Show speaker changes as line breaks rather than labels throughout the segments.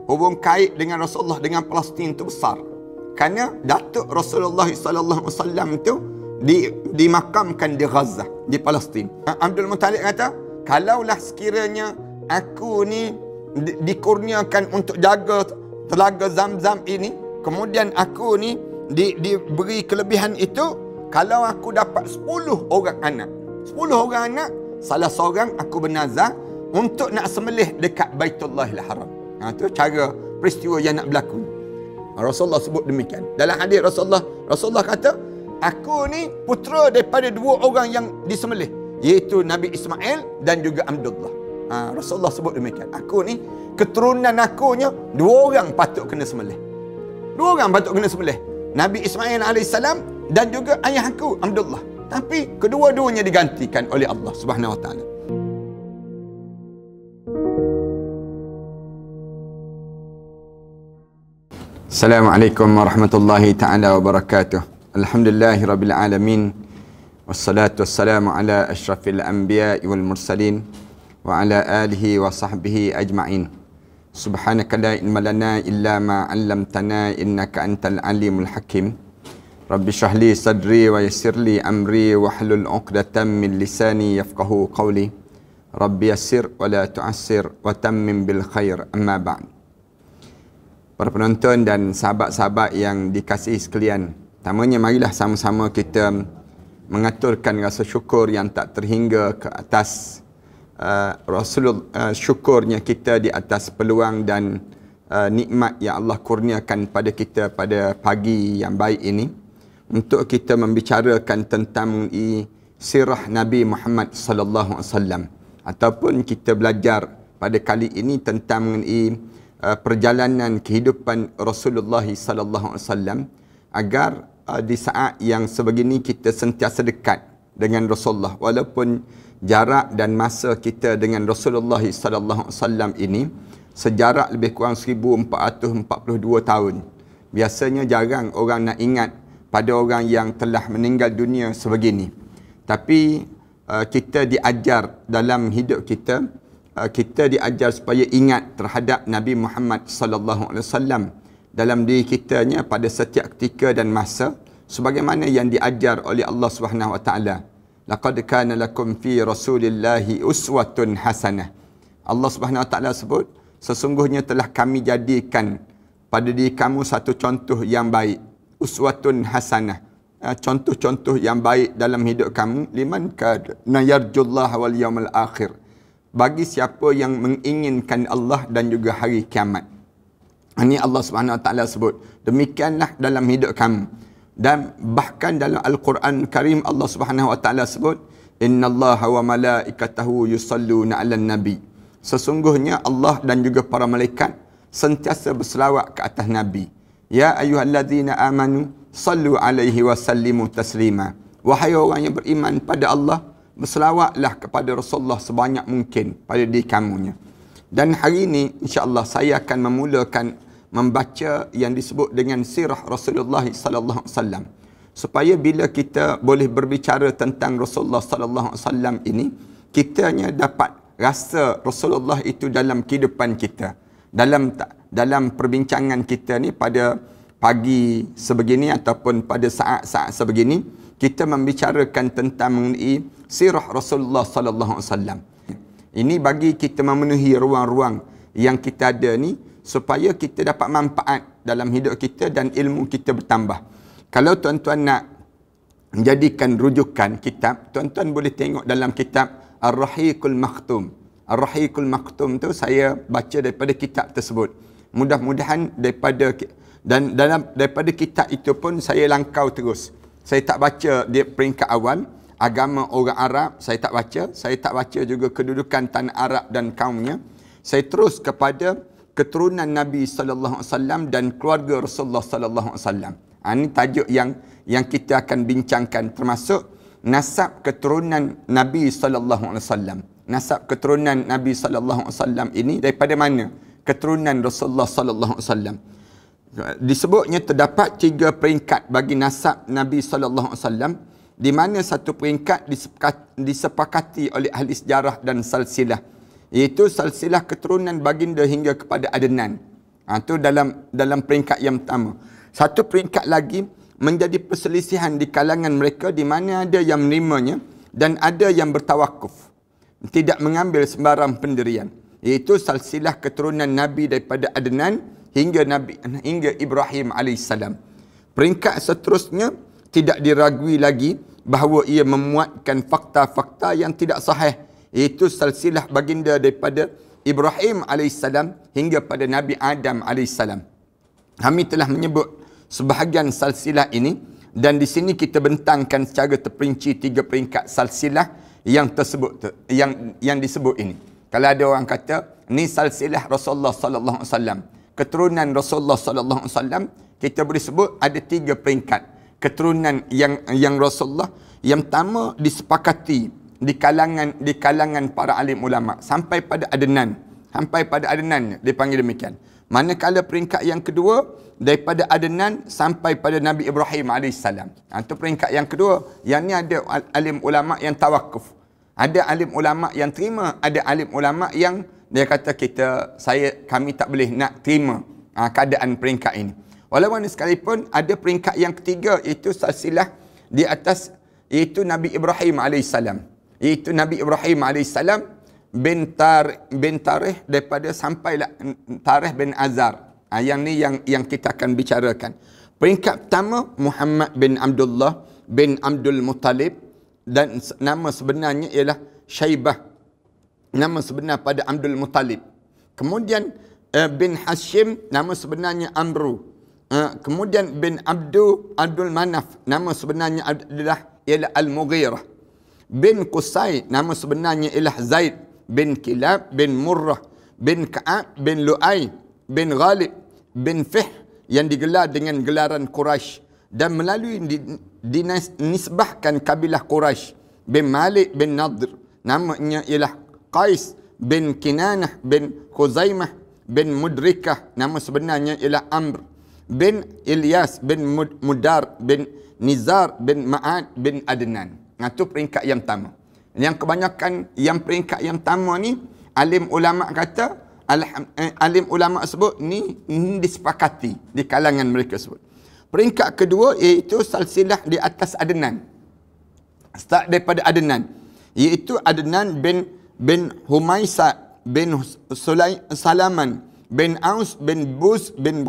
hubung kait dengan Rasulullah dengan Palestin tu besar. Kerana datuk Rasulullah sallallahu alaihi wasallam tu dimakamkan di Gaza, di Palestin. Abdul Muttalib kata, kalaulah sekiranya aku ni dikurniakan untuk jaga telaga Zamzam ini, kemudian aku ni diberi kelebihan itu, kalau aku dapat 10 orang anak, 10 orang anak, salah seorang aku bernazar untuk nak sembelih dekat Baitullahil Haram. Itu cara peristiwa yang nak berlaku. Rasulullah sebut demikian. Dalam hadis Rasulullah kata, aku ni putera daripada 2 orang yang disembelih, iaitu Nabi Ismail dan juga Abdullah. Rasulullah sebut demikian. Aku ni, keturunan akunya 2 orang patut kena sembelih. 2 orang patut kena sembelih. Nabi Ismail AS dan juga ayah aku, Abdullah. Tapi kedua-duanya digantikan oleh Allah Subhanahu Wa Taala. Assalamualaikum warahmatullahi taala wabarakatuh. Alhamdulillahirabbil alamin. Wassalatu wassalamu ala asyrafil anbiya'i wal mursalin wa ala alihi wa sahbihi ajma'in. Subhanaka la ilma lana illa ma 'allamtana innaka antal alimul hakim. Rabbi shrah li sadri wa yassir li amri wahlul 'uqdatam min lisani yafqahu qawli. Rabbi yassir wa la tu'assir wa tammim bil khair. Amma ba'd. Para penonton dan sahabat-sahabat yang dikasihi sekalian, pertamanya marilah sama-sama kita mengaturkan rasa syukur yang tak terhingga ke atas syukurnya kita di atas peluang dan nikmat yang Allah kurniakan pada kita pada pagi yang baik ini, untuk kita membicarakan tentang sirah Nabi Muhammad sallallahu alaihi wasallam, ataupun kita belajar pada kali ini tentang mengenai perjalanan kehidupan Rasulullah sallallahu alaihi wasallam, agar di saat yang sebegini kita sentiasa dekat dengan Rasulullah, walaupun jarak dan masa kita dengan Rasulullah sallallahu alaihi wasallam ini sejarak lebih kurang 1442 tahun. Biasanya jarang orang nak ingat pada orang yang telah meninggal dunia sebegini. Tapi kita diajar dalam hidup kita, kita diajar supaya ingat terhadap Nabi Muhammad sallallahu alaihi wasallam dalam diri kitanya pada setiap ketika dan masa, sebagaimana yang diajar oleh Allah Subhanahu wa taala. Laqad kana lakum fi Rasulillahi uswatun hasanah. Allah Subhanahu wa taala sebut, sesungguhnya telah kami jadikan pada diri kamu satu contoh yang baik, uswatun hasanah. Contoh-contoh yang baik dalam hidup kamu, liman kana yarjullaha wal yawmal akhir, bagi siapa yang menginginkan Allah dan juga hari kiamat. Ini Allah Subhanahu Wa Taala sebut, demikianlah dalam hidup kamu. Dan bahkan dalam Al-Quran Karim Allah Subhanahu Wa Taala sebut, innallaha wa malaikatahu yusalluna 'alan nabi. Sesungguhnya Allah dan juga para malaikat sentiasa berselawat ke atas Nabi. Ya ayyuhallazina amanu sallu 'alaihi wa sallimu taslima. Wahai orang yang beriman pada Allah, berselawatlah kepada Rasulullah sebanyak mungkin pada diri kamunya. Dan hari ini insya-Allah saya akan memulakan membaca yang disebut dengan sirah Rasulullah sallallahu alaihi wasallam, supaya bila kita boleh berbicara tentang Rasulullah sallallahu alaihi wasallam ini, kitanya dapat rasa Rasulullah itu dalam kehidupan kita, dalam perbincangan kita ni pada pagi sebegini ataupun pada saat-saat sebegini, kita membicarakan tentang mengenai sirah Rasulullah sallallahu alaihi wasallam. Ini bagi kita memenuhi ruang-ruang yang kita ada ni, supaya kita dapat manfaat dalam hidup kita dan ilmu kita bertambah. Kalau tuan-tuan nak menjadikan rujukan kitab, tuan-tuan boleh tengok dalam kitab Ar-Rahiqul Maktum. Ar-Rahiqul Maktum tu saya baca daripada kitab tersebut. Mudah-mudahan daripada kitab itu pun saya langkau terus. Saya tak baca di peringkat awal agama orang Arab, saya tak baca. Saya tak baca juga kedudukan tanah Arab dan kaumnya. Saya terus kepada keturunan Nabi sallallahu alaihi wasallam dan keluarga Rasulullah sallallahu alaihi wasallam. Ini tajuk yang kita akan bincangkan, termasuk nasab keturunan Nabi sallallahu alaihi wasallam. Nasab keturunan Nabi sallallahu alaihi wasallam ini daripada mana? Keturunan Rasulullah sallallahu alaihi wasallam. Disebutnya terdapat 3 peringkat bagi nasab Nabi sallallahu alaihi wasallam, di mana satu peringkat disepakati oleh ahli sejarah dan salsilah, iaitu salsilah keturunan baginda hingga kepada Adnan. Itu dalam peringkat yang pertama. Satu peringkat lagi, menjadi perselisihan di kalangan mereka di mana ada yang menerimanya dan ada yang bertawakuf. Tidak mengambil sembarang pendirian. Iaitu silsilah keturunan Nabi daripada Adnan hingga Ibrahim AS. Peringkat seterusnya tidak diragui lagi bahawa ia memuatkan fakta-fakta yang tidak sahih. Iaitu silsilah baginda daripada Ibrahim AS hingga pada Nabi Adam AS. Kami telah menyebut sebahagian silsilah ini dan di sini kita bentangkan secara terperinci 3 peringkat silsilah yang tersebut yang disebut ini. Kalau ada orang kata ni silsilah Rasulullah sallallahu alaihi wasallam, keturunan Rasulullah sallallahu alaihi wasallam, kita boleh sebut ada 3 peringkat keturunan yang Rasulullah. Yang pertama disepakati di kalangan para alim ulama sampai pada Adnan. Sampai pada Adnan dipanggil demikian. Manakala peringkat yang kedua daripada Adnan sampai pada Nabi Ibrahim AS. Itu peringkat yang kedua. Yang ni ada alim ulama yang tawakuf. Ada alim ulama yang terima, ada alim ulama yang dia kata kami tak boleh nak terima keadaan peringkat ini. Walaupun sekalipun ada peringkat yang ketiga, iaitu silsilah di atas, iaitu Nabi Ibrahim AS. Iaitu Nabi Ibrahim AS bin Tarikh daripada sampailah Tarikh bin Azar. Yang ni yang kita akan bicarakan. Peringkat pertama Muhammad bin Abdullah bin Abdul Muttalib, dan nama sebenarnya ialah Syaibah. Nama sebenar pada Abdul Muttalib. Kemudian bin Hashim, nama sebenarnya Amru. Kemudian bin Abdul Manaf, nama sebenarnya ialah Al-Mughirah. Bin Qusay, nama sebenarnya ialah Zaid bin Kilab bin Murrah bin Ka'ab bin Lu'ay bin Ghalib bin Fihr, yang digelar dengan gelaran Quraisy dan melalui dinisbahkan kabilah Quraisy. Bin Malik bin Nadr, namanya ialah Qais bin Kinanah bin Khuzaimah bin Mudrikah, nama sebenarnya ialah Amr bin Ilyas bin Mudar bin Nizar bin Ma'ad bin Adnan. Itu peringkat yang pertama. Yang kebanyakan yang peringkat yang pertama ni, alim ulama kata, alim ulama sebut ni disepakati di kalangan mereka sebut. Peringkat kedua iaitu silsilah di atas Adnan. Start daripada Adnan, iaitu Adnan bin Humaisa bin Salaman bin Aus bin Bus bin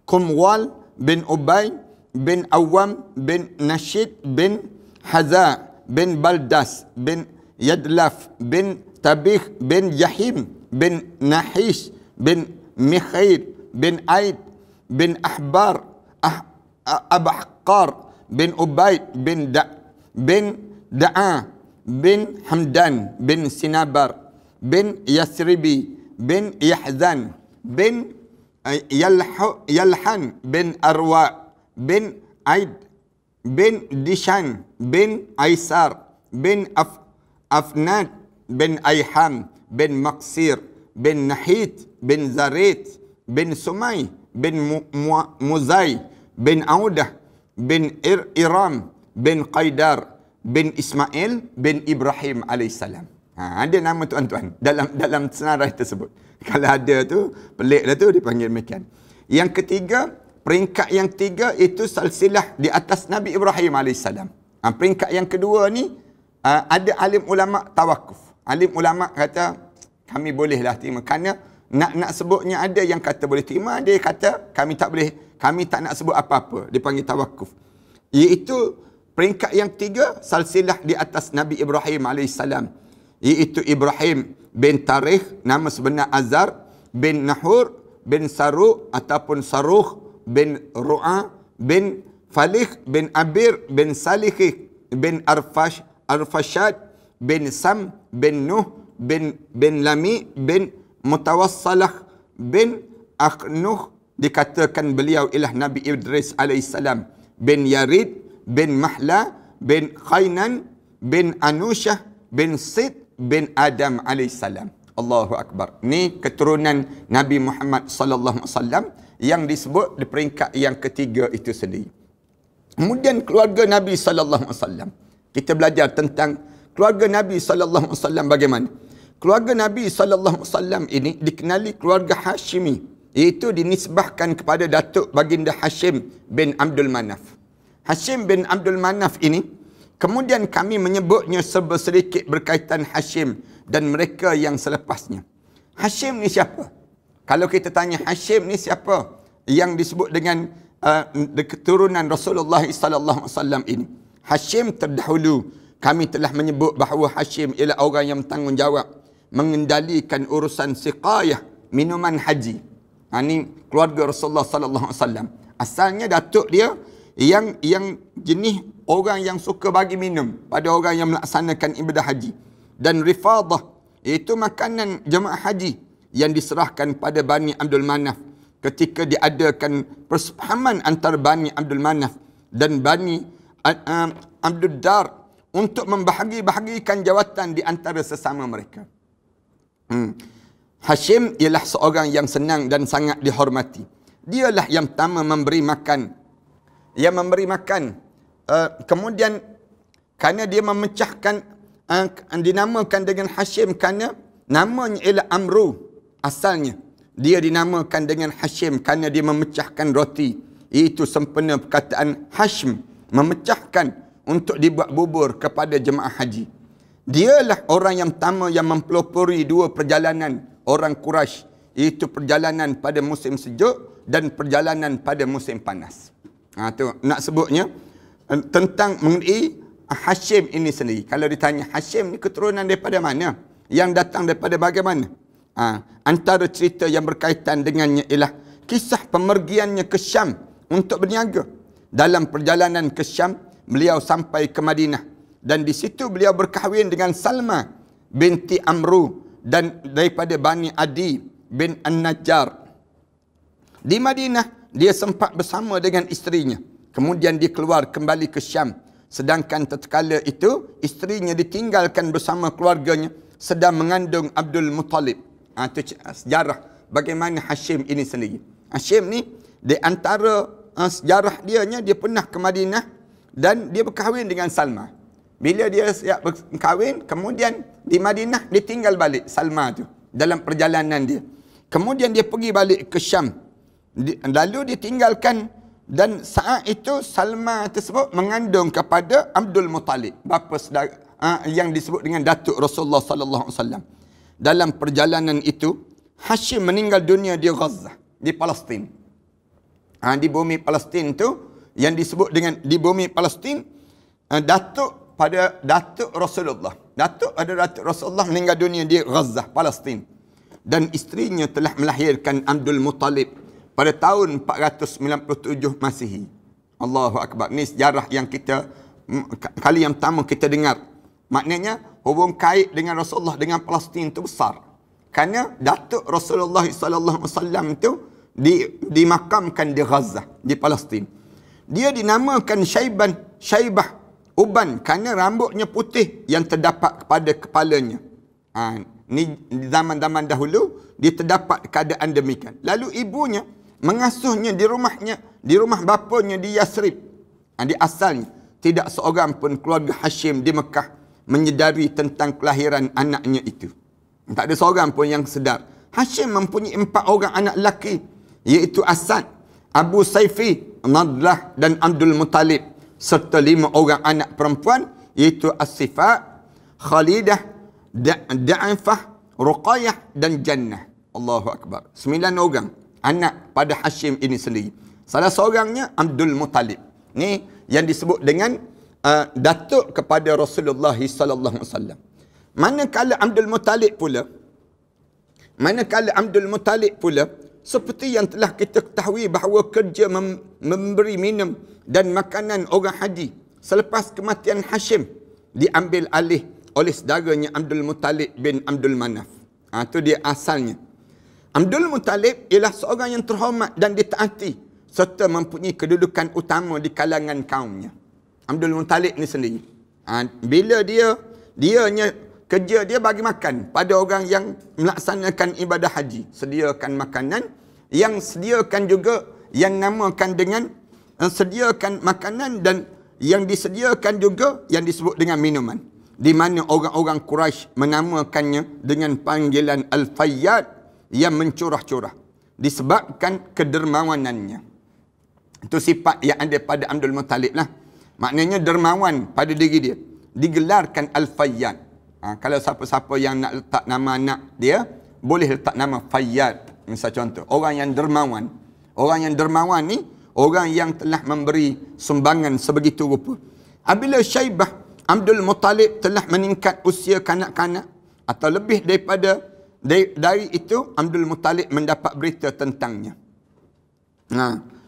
Kumwal bin Ubay bin Awam bin Nashid bin Haza bin Baldas bin Yadlaf bin Tabikh bin Yahim bin Nahish bin Mikhail bin Aid bin Ahbar Abahqar bin Ubaid bin Da'a bin Hamdan bin Sinabar bin Yasribi bin Yahzan bin Yalhan bin Arwa bin Aid bin Dishan bin Aisar bin Afnad bin Ayham bin Maqsir bin Nahid bin Zarit bin Sumay bin Muzay bin Audah bin Iram bin Qaidar bin Ismail bin Ibrahim AS. Ada nama tuan-tuan dalam senarai tersebut. Kalau ada tu, pelik dah tu, dipanggil demikian. Yang ketiga, peringkat yang ketiga itu silsilah di atas Nabi Ibrahim AS. Peringkat yang kedua ni, ada alim ulama tawakuf. Alim ulama kata, kami bolehlah terima. Kerana nak sebutnya, ada yang kata boleh terima, ada yang kata kami tak boleh, kami tak nak sebut apa-apa. Dipanggil tawakuf. Iaitu peringkat yang ketiga, silsilah di atas Nabi Ibrahim AS. Iaitu Ibrahim bin Tarikh, nama sebenar Azar bin Nahur bin Saruh ataupun Saruh bin Ru'a bin Falih bin Abir bin Salih bin Arfashad bin Sam bin Nuh bin Lami bin Mutawassalah bin Akhnuh, dikatakan beliau ialah Nabi Idris AS, bin Yarid bin Mahla bin Khainan bin Anushah bin Sid bin Adam AS. Allahu Akbar. Ni keturunan Nabi Muhammad sallallahu alaihi wasallam yang disebut di peringkat yang ketiga itu sendiri. Kemudian keluarga Nabi sallallahu alaihi wasallam. Kita belajar tentang keluarga Nabi sallallahu alaihi wasallam bagaimana. Keluarga Nabi sallallahu alaihi wasallam ini dikenali keluarga Hashimi. Itu dinisbahkan kepada Datuk Baginda Hashim bin Abdul Manaf. Hashim bin Abdul Manaf ini, kemudian kami menyebutnya sedikit berkaitan Hashim dan mereka yang selepasnya. Hashim ni siapa? Kalau kita tanya Hashim ni siapa yang disebut dengan keturunan Rasulullah sallallahu alaihi wasallam ini. Hashim terdahulu kami telah menyebut bahawa Hashim ialah orang yang bertanggungjawab mengendalikan urusan siqayah minuman haji. Ini keluarga Rasulullah sallallahu alaihi wasallam. Asalnya datuk dia yang jenis orang yang suka bagi minum pada orang yang melaksanakan ibadah haji. Dan rifadah iaitu makanan jemaah haji yang diserahkan pada Bani Abdul Manaf ketika diadakan persepahaman antara Bani Abdul Manaf dan Bani Abdul Dar untuk membahagi-bahagikan jawatan di antara sesama mereka. Hashim ialah seorang yang senang dan sangat dihormati. Dialah yang pertama memberi makan. Yang memberi makan. Kemudian kerana dia memecahkan, dinamakan dengan Hashim kerana namanya ialah Amru asalnya. Dia dinamakan dengan Hashim kerana dia memecahkan roti. Itu sempena perkataan Hashm, memecahkan untuk dibuat bubur kepada jemaah haji. Dialah orang yang pertama yang mempelopori dua perjalanan orang Quraisy, iaitu perjalanan pada musim sejuk dan perjalanan pada musim panas. Tu nak sebutnya tentang mengenai Hashim ini sendiri. Kalau ditanya Hashim ni keturunan daripada mana? Yang datang daripada bagaimana? Antara cerita yang berkaitan dengannya ialah kisah pemergiannya ke Syam untuk berniaga. Dalam perjalanan ke Syam, beliau sampai ke Madinah. Dan di situ beliau berkahwin dengan Salma binti Amru dan daripada Bani Adi bin An-Najjar. Di Madinah, dia sempat bersama dengan isterinya. Kemudian dia keluar kembali ke Syam. Sedangkan tatkala itu, isterinya ditinggalkan bersama keluarganya sedang mengandung Abdul Muttalib. Itu sejarah bagaimana Hashim ini sendiri. Hashim ni, di antara sejarah dia pernah ke Madinah dan dia berkahwin dengan Salma. Bila dia siap berkahwin, kemudian di Madinah dia tinggal balik Salma tu dalam perjalanan dia. Kemudian dia pergi balik ke Syam. Lalu dia tinggalkan, dan saat itu Salma tersebut mengandung kepada Abdul Muttalib, bapa saudara yang disebut dengan datuk Rasulullah sallallahu alaihi wasallam. Dalam perjalanan itu, Hashim meninggal dunia di Gaza, di Palestin. Di bumi Palestin tu yang disebut dengan di bumi Palestin, datuk Rasulullah. Datuk Rasulullah meninggal dunia di Gaza, Palestin. Dan isterinya telah melahirkan Abdul Muttalib pada tahun 497 Masihi. Allahu Akbar. Ini sejarah yang kita kali yang pertama kita dengar. Maknanya hubung kait dengan Rasulullah dengan Palestin itu besar. Kerana datuk Rasulullah sallallahu alaihi wasallam itu dimakamkan di Gaza, di Palestin. Dia dinamakan Syaibah Uban kerana rambutnya putih yang terdapat kepada kepalanya. Ni di zaman-zaman dahulu dia terdapat keadaan demikian. Lalu ibunya mengasuhnya di rumahnya, di rumah bapanya di Yasrib. Di asalnya tidak seorang pun keluarga Hashim di Mekah menyedari tentang kelahiran anaknya itu. Tak ada seorang pun yang sedar. Hashim mempunyai 4 orang anak lelaki, iaitu Asad, Abu Saifi, Nadlah dan Abdul Muttalib, serta 5 orang anak perempuan, iaitu As-Sifa, Khalidah, Da'ifah, Ruqayyah dan Jannah. Allahu Akbar. 9 orang anak pada Hashim ini sendiri. Salah seorangnya Abdul Muttalib. Ni yang disebut dengan datuk kepada Rasulullah sallallahu alaihi wasallam. Manakala Abdul Muttalib pula seperti yang telah kita ketahui bahawa kerja memberi minum dan makanan orang haji selepas kematian Hashim diambil alih oleh saudaranya Abdul Muttalib bin Abdul Manaf. Itu dia asalnya. Abdul Muttalib ialah seorang yang terhormat dan ditaati serta mempunyai kedudukan utama di kalangan kaumnya. Abdul Muttalib ni sendiri. Bila dianya kerja dia bagi makan pada orang yang melaksanakan ibadah haji. Sediakan makanan, yang sediakan juga yang namakan dengan sediakan makanan, dan yang disediakan juga yang disebut dengan minuman. Di mana orang-orang Quraisy menamakannya dengan panggilan Al-Fayyad, yang mencurah-curah. disebabkan kedermawanannya. Itu sifat yang ada pada Abdul Muttalib lah. Maknanya dermawan pada diri dia. Digelarkan Al-Fayyad. Kalau siapa-siapa yang nak letak nama anak dia, boleh letak nama Fayyad. Misal contoh, orang yang dermawan. Orang yang dermawan ni, orang yang telah memberi sumbangan sebegitu rupa. Apabila Syaibah Abdul Muttalib telah meningkat usia kanak-kanak, atau lebih daripada dari itu, Abdul Muttalib mendapat berita tentangnya.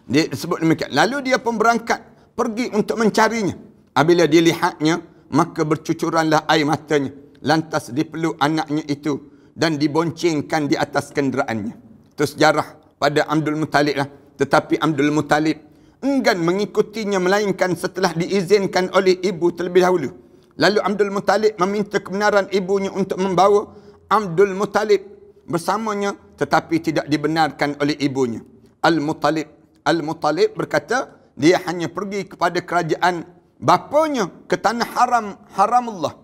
Dia sebut demikian. Lalu dia pun berangkat pergi untuk mencarinya. Apabila dia lihatnya, maka bercucuranlah air matanya. Lantas dipeluk anaknya itu dan diboncengkan di atas kenderaannya. Itu sejarah pada Abdul Muttalib lah. Tetapi Abdul Muttalib enggan mengikutinya melainkan setelah diizinkan oleh ibu terlebih dahulu. Lalu Abdul Muttalib meminta kebenaran ibunya untuk membawa Abdul Muttalib bersamanya, tetapi tidak dibenarkan oleh ibunya. Al-Muttalib berkata, dia hanya pergi kepada kerajaan bapanya ke tanah haramullah.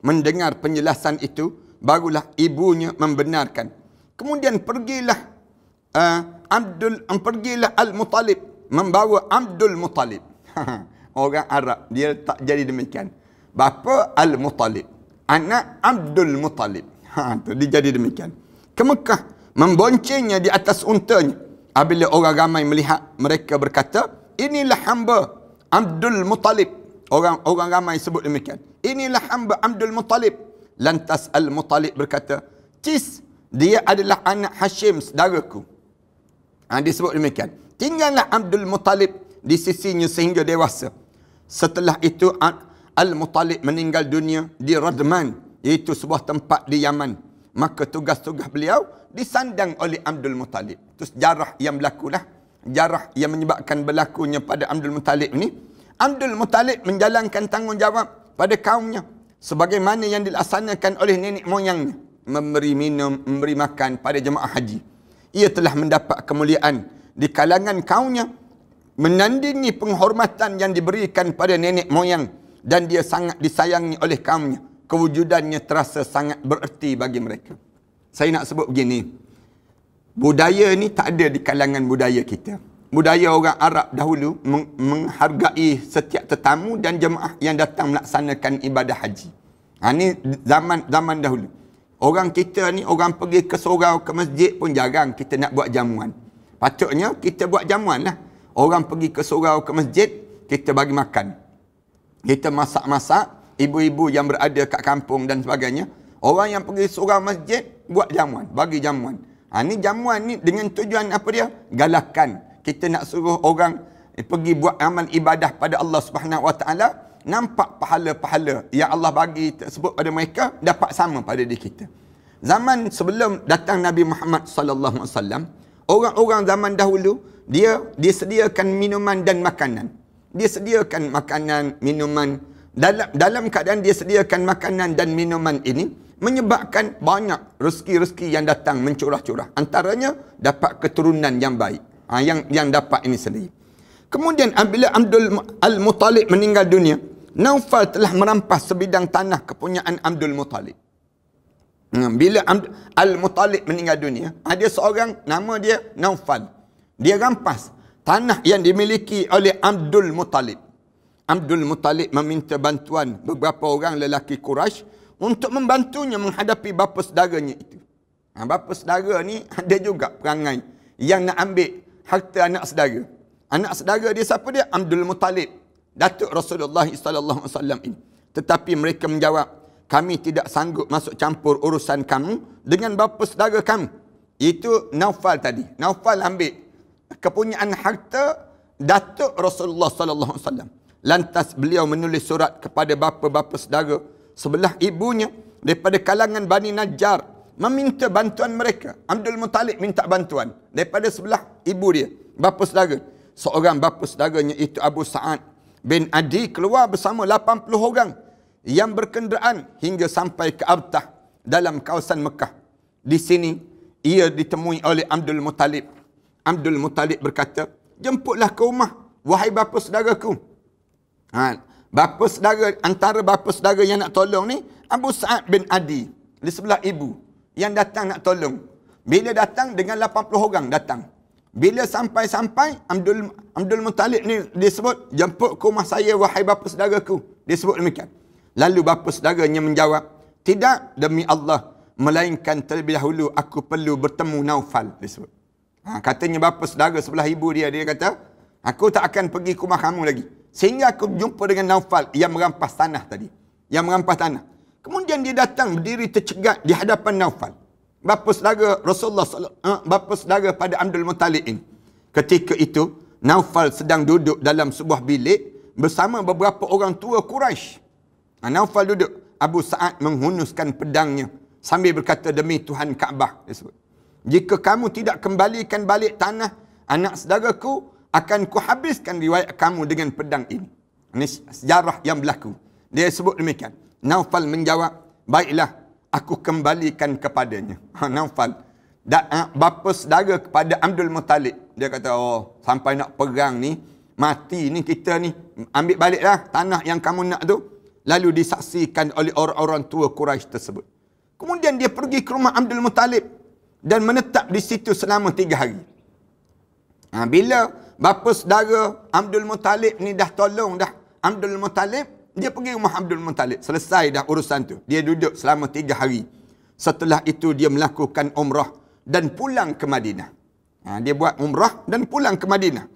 Mendengar penjelasan itu, barulah ibunya membenarkan. Kemudian pergilah Al-Muttalib membawa Abdul Muttalib. Orang Arab, dia tak jadi demikian. Bapa Al-Muttalib, anak Abdul Muttalib. Dia jadi demikian. Ke Mekah, memboncengnya di atas untanya. Apabila orang ramai melihat, mereka berkata, inilah hamba Abdul Muttalib. Orang ramai sebut demikian. Inilah hamba Abdul Muttalib. Lantas Al-Muttalib berkata, cis, dia adalah anak Hashim, saudaraku. Dia sebut demikian. Tinggallah Abdul Muttalib di sisinya sehingga dewasa. Setelah itu, Al-Muttalib meninggal dunia di Radman, iaitu sebuah tempat di Yaman. Maka tugas-tugas beliau disandang oleh Abdul Muttalib. Itu sejarah yang berlaku lah. Sejarah yang menyebabkan berlakunya pada Abdul Muttalib ni. Abdul Muttalib menjalankan tanggungjawab pada kaumnya sebagaimana yang dilaksanakan oleh nenek moyangnya. Memberi minum, memberi makan pada jemaah haji. Ia telah mendapat kemuliaan di kalangan kaumnya, menandingi penghormatan yang diberikan pada nenek moyang, dan dia sangat disayangi oleh kaumnya. Kewujudannya terasa sangat bererti bagi mereka. Saya nak sebut begini, budaya ni tak ada di kalangan budaya kita. Budaya orang Arab dahulu menghargai setiap tetamu dan jemaah yang datang melaksanakan ibadah haji. Ini zaman dahulu. Orang kita ni, orang pergi ke surau, ke masjid pun jarang kita nak buat jamuan. Patutnya kita buat jamuan lah. Orang pergi ke surau, ke masjid, kita bagi makan. Kita masak-masak, ibu-ibu yang berada kat kampung dan sebagainya. Orang yang pergi surau masjid, buat jamuan, bagi jamuan. Ini jamuan ni dengan tujuan apa dia? Galakan. Kita nak suruh orang pergi buat amal ibadah pada Allah Subhanahu Wa Taala, nampak pahala-pahala yang Allah bagi tersebut pada mereka dapat sama pada diri kita. Zaman sebelum datang Nabi Muhammad sallallahu alaihi wasallam, orang-orang zaman dahulu dia disediakan minuman dan makanan. Dia sediakan makanan, minuman. Dalam keadaan dia sediakan makanan dan minuman ini menyebabkan banyak rezeki-rezeki yang datang mencurah-curah. Antaranya dapat keturunan yang baik. Yang dapat ini sendiri. Kemudian bila Al-Muttalib meninggal dunia, Naufal telah merampas sebidang tanah kepunyaan Abdul Muttalib. Bila Al-Muttalib meninggal dunia, ada seorang nama dia Naufal. Dia rampas tanah yang dimiliki oleh Abdul Muttalib. Abdul Muttalib meminta bantuan beberapa orang lelaki Quraisy untuk membantunya menghadapi bapa saudaranya itu. Bapa saudara ni ada juga perangai yang nak ambil harta anak saudara. Anak saudara dia siapa dia? Abdul Muttalib, datuk Rasulullah sallallahu alaihi wasallam ini. Tetapi mereka menjawab, kami tidak sanggup masuk campur urusan kamu dengan bapa saudara kamu. Itu Naufal tadi. Naufal ambil kepunyaan harta datuk Rasulullah sallallahu alaihi wasallam. Lantas beliau menulis surat kepada bapa-bapa saudara sebelah ibunya daripada kalangan Bani Najjar, meminta bantuan mereka. Abdul Muttalib minta bantuan daripada sebelah ibu dia, bapa saudara. Seorang bapa saudaranya itu Abu Sa'ad bin Adi keluar bersama 80 orang yang berkenderaan hingga sampai ke Abtah dalam kawasan Mekah. Di sini ia ditemui oleh Abdul Muttalib. Abdul Muttalib berkata, jemputlah ke rumah, wahai bapa saudaraku. Bapa saudara, antara bapa saudara yang nak tolong ni Abu Sa'ad bin Adi di sebelah ibu yang datang nak tolong. Bila datang dengan 80 orang datang. Bila sampai-sampai Abdul Muttalib ni disebut, jemput ke rumah saya wahai bapa saudaraku. Dia sebut demikian. Lalu bapa saudaranya menjawab, tidak demi Allah, melainkan terlebih dahulu aku perlu bertemu Naufal. Dia sebut. Katanya bapa saudara sebelah ibu dia kata, aku tak akan pergi ke rumah kamu lagi. Sehingga aku jumpa dengan Naufal yang merampas tanah tadi. Yang merampas tanah. Kemudian dia datang berdiri tercegat di hadapan Naufal. Bapa saudara Rasulullah, bapa saudara pada Abdul Muttalib ini. Ketika itu, Naufal sedang duduk dalam sebuah bilik bersama beberapa orang tua Quraisy. Naufal duduk. Abu Sa'ad menghunuskan pedangnya sambil berkata, demi Tuhan Kaabah. Dia sebut, jika kamu tidak kembalikan balik tanah anak saudaraku, akan kuhabiskan riwayat kamu dengan pedang ini. Ini sejarah yang berlaku. Dia sebut demikian. Naufal menjawab, baiklah, aku kembalikan kepadanya. Naufal, bapa saudara kepada Abdul Muttalib. Dia kata, oh, sampai nak perang ni, mati ni kita ni, ambil baliklah tanah yang kamu nak tu. Lalu disaksikan oleh orang-orang tua Quraisy tersebut. Kemudian dia pergi ke rumah Abdul Muttalib dan menetap di situ selama 3 hari. Bila bapa saudara Abdul Muttalib ni dah tolong dah Abdul Muttalib, dia pergi rumah Abdul Muttalib. Selesai dah urusan tu. Dia duduk selama 3 hari. Setelah itu dia melakukan umrah dan pulang ke Madinah. Dia buat umrah dan pulang ke Madinah.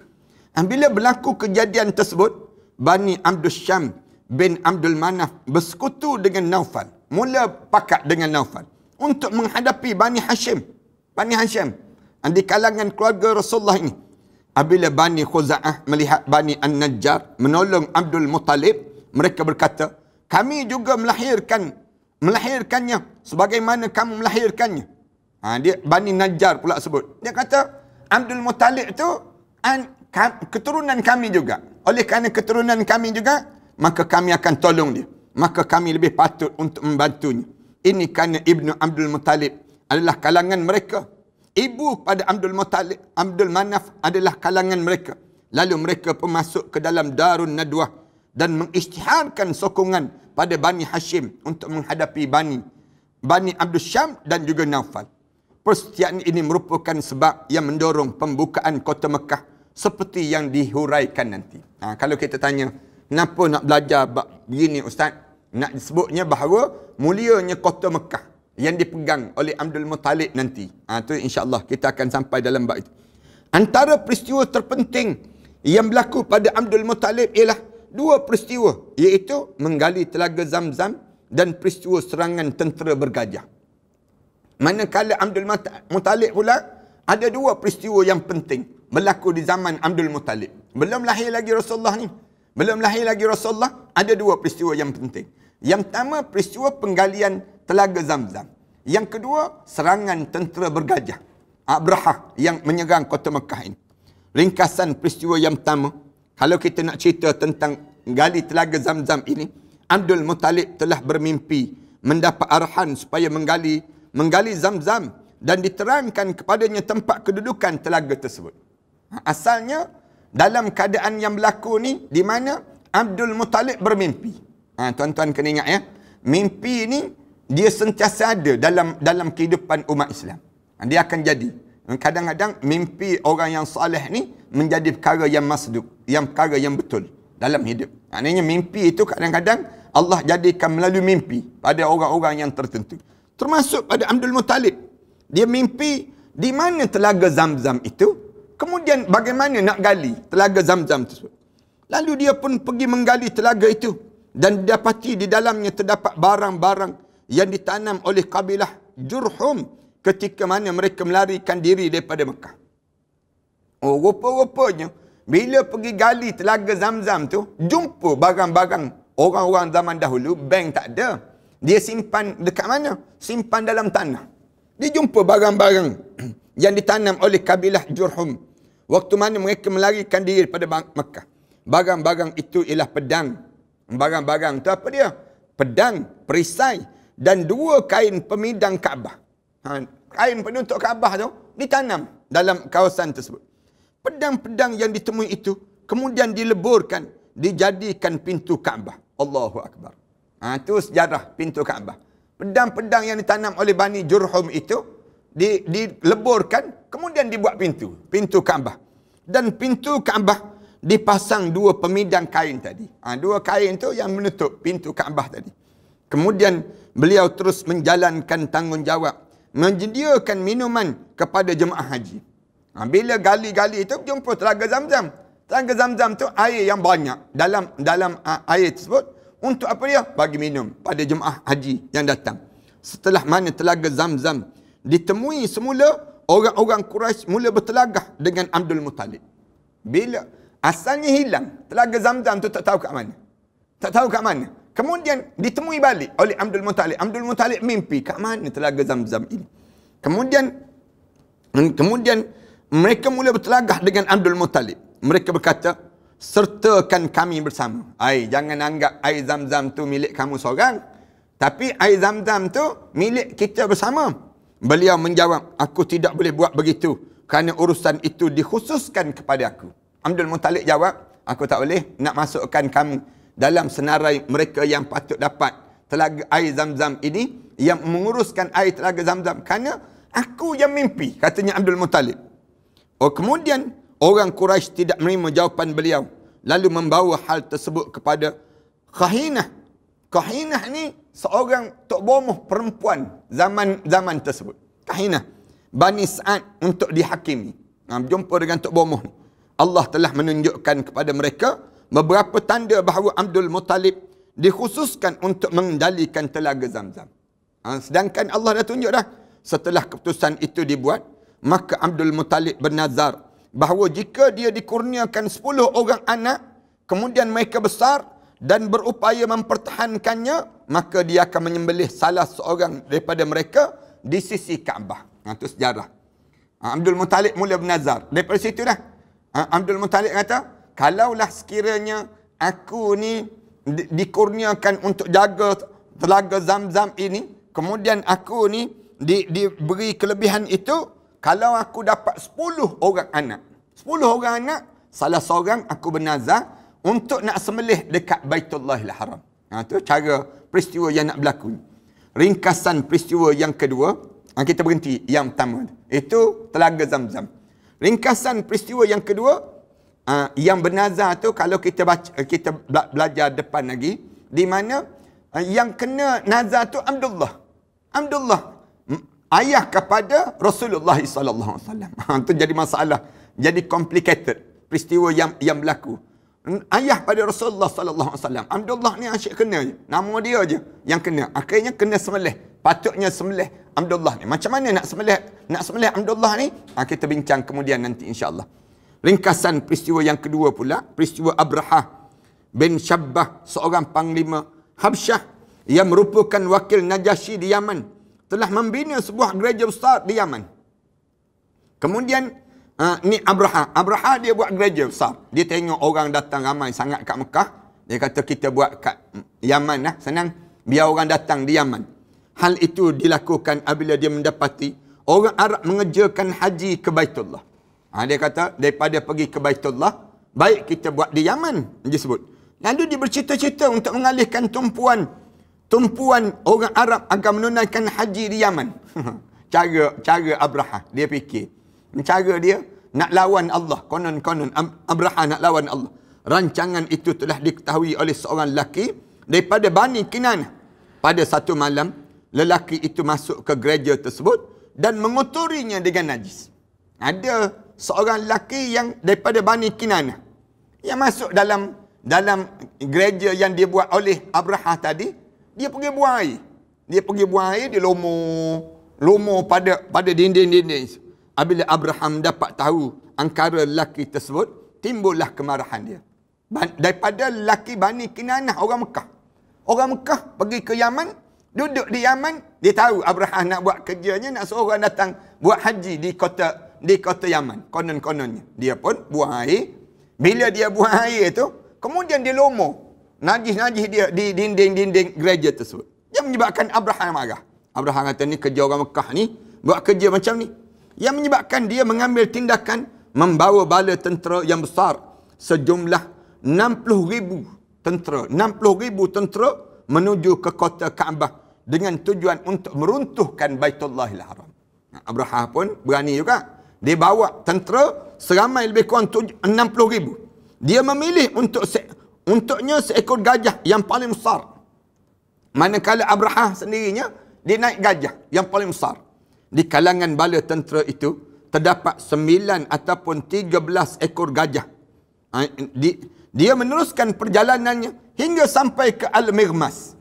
Bila berlaku kejadian tersebut, Bani Abdul Syam bin Abdul Manaf bersekutu dengan Naufal. Mula pakat dengan Naufal untuk menghadapi Bani Hashim. Bani Hashim di kalangan keluarga Rasulullah ini. Apabila Bani Khuza'ah melihat Bani An-Najjar menolong Abdul Muttalib, mereka berkata, kami juga melahirkannya sebagaimana kamu melahirkannya. Dia Bani Najjar pula sebut. Dia kata, Abdul Muttalib tu keturunan kami juga. Oleh kerana keturunan kami juga, maka kami akan tolong dia. Maka kami lebih patut untuk membantunya. Ini kerana Ibnu Abdul Muttalib adalah kalangan mereka. Ibu pada Abdul Muttalib, Abdul Manaf adalah kalangan mereka. Lalu mereka pun masuk ke dalam Darun Nadwah dan mengisytiharkan sokongan pada Bani Hashim untuk menghadapi Bani Abdul Syam dan juga Naufal. Persetiaan ini merupakan sebab yang mendorong pembukaan kota Mekah seperti yang dihuraikan nanti. Kalau kita tanya, kenapa nak belajar begini Ustaz? Nak disebutnya bahawa mulianya kota Mekah yang dipegang oleh Abdul Muttalib nanti. Itu insya-Allah kita akan sampai dalam bab itu. Antara peristiwa terpenting yang berlaku pada Abdul Muttalib ialah 2 peristiwa, iaitu menggali telaga Zamzam dan peristiwa serangan tentera bergajah. Manakala Abdul Muttalib pula ada 2 peristiwa yang penting berlaku di zaman Abdul Muttalib. Belum lahir lagi Rasulullah ni. Belum lahir lagi Rasulullah, ada 2 peristiwa yang penting. Yang pertama, peristiwa penggalian telaga Zamzam. Yang kedua, serangan tentera bergajah Abrahah yang menyerang kota Mekah ini. Ringkasan peristiwa yang pertama, kalau kita nak cerita tentang gali telaga Zamzam ini, Abdul Muttalib telah bermimpi mendapat arahan supaya menggali Zamzam dan diterangkan kepadanya tempat kedudukan telaga tersebut. Asalnya dalam keadaan yang berlaku ni, di mana Abdul Muttalib bermimpi. Tuan-tuan kena ingat ya, mimpi ni dia sentiasa ada dalam kehidupan umat Islam. Dia akan jadi. Kadang-kadang mimpi orang yang soleh ni menjadi perkara yang masduk, yang perkara yang betul dalam hidup. Maknanya mimpi itu kadang-kadang Allah jadikan melalui mimpi pada orang-orang yang tertentu. Termasuk pada Abdul Muttalib. Dia mimpi di mana telaga Zamzam itu, kemudian bagaimana nak gali telaga Zamzam tersebut. Lalu dia pun pergi menggali telaga itu dan didapati di dalamnya terdapat barang-barang yang ditanam oleh kabilah Jurhum ketika mana mereka melarikan diri daripada Mekah. Oh, rupa-rupanya bila pergi gali telaga Zamzam tu, jumpa barang-barang orang-orang zaman dahulu, bank tak ada. Dia simpan dekat mana? Simpan dalam tanah. Dia jumpa barang-barang yang ditanam oleh kabilah Jurhum waktu mana mereka melarikan diri daripada Mekah. Barang-barang itu ialah pedang. Barang-barang itu apa dia? Pedang, perisai dan 2 kain pemidang Kaabah. Kain penutup Kaabah tu ditanam dalam kawasan tersebut. Pedang-pedang yang ditemui itu kemudian dileburkan, dijadikan pintu Kaabah. Allahu Akbar. Itu sejarah pintu Kaabah. Pedang-pedang yang ditanam oleh Bani Jurhum itu dileburkan, kemudian dibuat pintu Kaabah. Dan pintu Kaabah dipasang 2 pemidang kain tadi. Dua kain tu yang menutup pintu Kaabah tadi. Kemudian beliau terus menjalankan tanggungjawab, menyediakan minuman kepada jemaah haji. Bila gali-gali itu jumpa Telaga Zamzam. Telaga Zamzam tu air yang banyak dalam air tersebut. Untuk apa dia? Bagi minum pada jemaah haji yang datang. Setelah mana Telaga Zamzam ditemui semula, orang-orang Quraisy mula bertelagah dengan Abdul Muttalib. Bila asalnya hilang, Telaga Zamzam tu tak tahu kat mana. Tak tahu kat mana. Kemudian ditemui balik oleh Abdul Muttalib. Abdul Muttalib mimpi, kat mana Telaga Zamzam ini? Kemudian mereka mula bertelagah dengan Abdul Muttalib. Mereka berkata, sertakan kami bersama. Jangan anggap air Zamzam tu milik kamu seorang. Tapi air Zamzam tu milik kita bersama. Beliau menjawab, aku tidak boleh buat begitu, kerana urusan itu dikhususkan kepada aku. Abdul Muttalib jawab, aku tak boleh nak masukkan kamu dalam senarai mereka yang patut dapat telaga air Zamzam ini, yang menguruskan air Telaga Zamzam, kerana aku yang mimpi, katanya Abdul Muttalib. Kemudian orang Quraisy tidak menerima jawapan beliau, lalu membawa hal tersebut kepada Kahinah. Kahinah ni seorang tok bomoh perempuan zaman tersebut. Kahinah Bani Sa'ad untuk dihakimi. Jumpa dengan tok bomoh ni. Allah telah menunjukkan kepada mereka beberapa tanda bahawa Abdul Muttalib dikhususkan untuk mengendalikan Telaga Zamzam. Sedangkan Allah dah tunjuk dah. Setelah keputusan itu dibuat, maka Abdul Muttalib bernazar bahawa jika dia dikurniakan 10 orang anak, kemudian mereka besar dan berupaya mempertahankannya, maka dia akan menyembelih salah seorang daripada mereka di sisi Kaabah. Itu sejarah. Abdul Muttalib mula bernazar. Daripada situ dah. Abdul Muttalib kata, kalaulah sekiranya aku ni dikurniakan untuk jaga Telaga Zamzam ini, kemudian aku ni diberi kelebihan itu, kalau aku dapat 10 orang anak, 10 orang anak, salah seorang aku bernazar untuk nak sembelih dekat Baitullahil Haram. Itu cara peristiwa yang nak berlaku. Ringkasan peristiwa yang kedua, kita berhenti yang pertama. Itu Telaga Zamzam. Ringkasan peristiwa yang kedua, yang bernazar tu kalau kita belajar depan lagi, di mana yang kena nazar tu Abdullah, ayah kepada Rasulullah sallallahu alaihi wasallam. Itu jadi masalah, jadi complicated peristiwa yang berlaku. Ayah pada Rasulullah sallallahu alaihi wasallam. Abdullah ni asyik kena je. Nama dia je yang kena. Akhirnya kena sembelih. Patutnya sembelih Abdullah ni. Macam mana nak sembelih Abdullah ni? Kita bincang kemudian nanti insya-Allah. Ringkasan peristiwa yang kedua pula, peristiwa Abrahah bin Shabbah, seorang panglima Habsyah yang merupakan wakil Najasyi di Yaman, telah membina sebuah gereja besar di Yaman. Kemudian ni Abrahah dia buat gereja besar. Dia tengok orang datang ramai sangat kat Mekah. Dia kata kita buat kat Yaman lah, senang. Biar orang datang di Yaman. Hal itu dilakukan apabila dia mendapati orang Arab mengerjakan haji ke Baitullah. Dia kata daripada pergi ke Baitullah, baik kita buat di Yaman, dia sebut. Lalu dia bercita-cita untuk mengalihkan tumpuan orang Arab agar menunaikan haji di Yaman. Cara Abrahah, dia fikir. Cara dia nak lawan Allah. Konon Abrahah nak lawan Allah. Rancangan itu telah diketahui oleh seorang lelaki daripada Bani Kinanah. Pada satu malam, lelaki itu masuk ke gereja tersebut dan mengotorinya dengan najis. Ada seorang lelaki yang daripada Bani Kinanah yang masuk dalam gereja yang dia buat oleh Abrahah tadi. Dia pergi buang air. Dia lomo pada dinding-dinding. Apabila Abraham dapat tahu angkara lelaki tersebut, timbullah kemarahan dia. Daripada lelaki Bani Kinanah, orang Mekah. Orang Mekah pergi ke Yaman, duduk di Yaman, dia tahu Abraham nak buat kerjanya, nak suruh orang datang buat haji di kota Yaman. Konon-kononnya. Dia pun buang air. Bila dia buang air tu, kemudian dia lomo. Najis-najis dia di dinding-dinding gereja tersebut. Yang menyebabkan Abraham marah. Abraham kata, ni kerja orang Mekah ni, buat kerja macam ni. Yang menyebabkan dia mengambil tindakan membawa bala tentera yang besar sejumlah 60,000 tentera. 60,000 tentera menuju ke kota Kaabah dengan tujuan untuk meruntuhkan Baitullahil Haram. Abrahah pun berani juga. Dia bawa tentera seramai lebih kurang 60,000. Dia memilih untuknya seekor gajah yang paling besar. Manakala Abrahah sendirinya, dia naik gajah yang paling besar. Di kalangan bala tentera itu, terdapat 9 ataupun 13 ekor gajah. Dia meneruskan perjalanannya hingga sampai ke Al-Mirmas.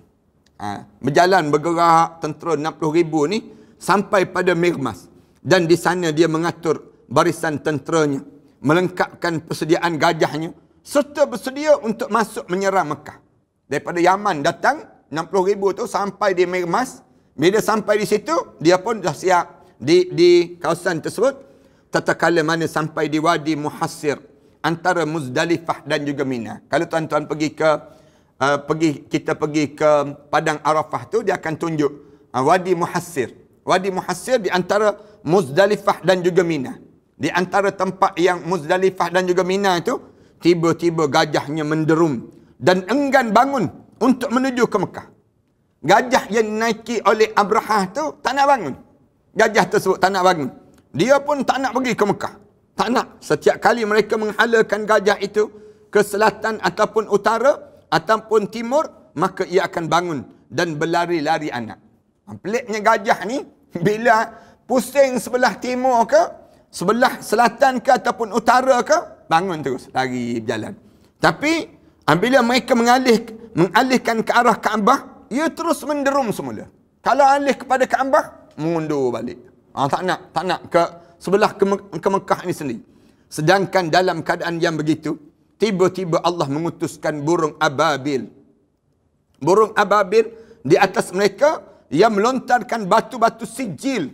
Berjalan bergerak tentera 60,000 ni sampai pada Mirmas. Dan di sana dia mengatur barisan tenteranya, melengkapkan persediaan gajahnya, serta bersedia untuk masuk menyerang Mekah. Daripada Yaman datang 60,000 tu sampai di Mirmas. Bila sampai di situ, dia pun dah siap di kawasan tersebut. Tatkala mana sampai di Wadi Muhassir, antara Muzdalifah dan juga Mina. Kalau tuan-tuan kita pergi ke Padang Arafah tu, dia akan tunjuk Wadi Muhassir. Wadi Muhassir di antara Muzdalifah dan juga Mina. Di antara tempat yang Muzdalifah dan juga Mina itu, tiba-tiba gajahnya menderum dan enggan bangun untuk menuju ke Mekah. Gajah yang dinaiki oleh Abrahah tu tak nak bangun. Gajah tersebut tak nak bangun. Dia pun tak nak pergi ke Mekah. Tak nak. Setiap kali mereka menghalakan gajah itu ke selatan ataupun utara ataupun timur, maka ia akan bangun dan berlari-lari anak. Peliknya gajah ni, bila pusing sebelah timur ke, sebelah selatan ke ataupun utara ke, bangun terus, lari berjalan. Tapi bila mereka mengalihkan ke arah Kaabah, ia terus menderum semula. Kalau alih kepada Kaabah, mundur balik. Tak nak ke sebelah ke Mekah ini sendiri. Sedangkan dalam keadaan yang begitu, tiba-tiba Allah mengutuskan burung ababil. Burung ababil di atas mereka yang melontarkan batu-batu sijil.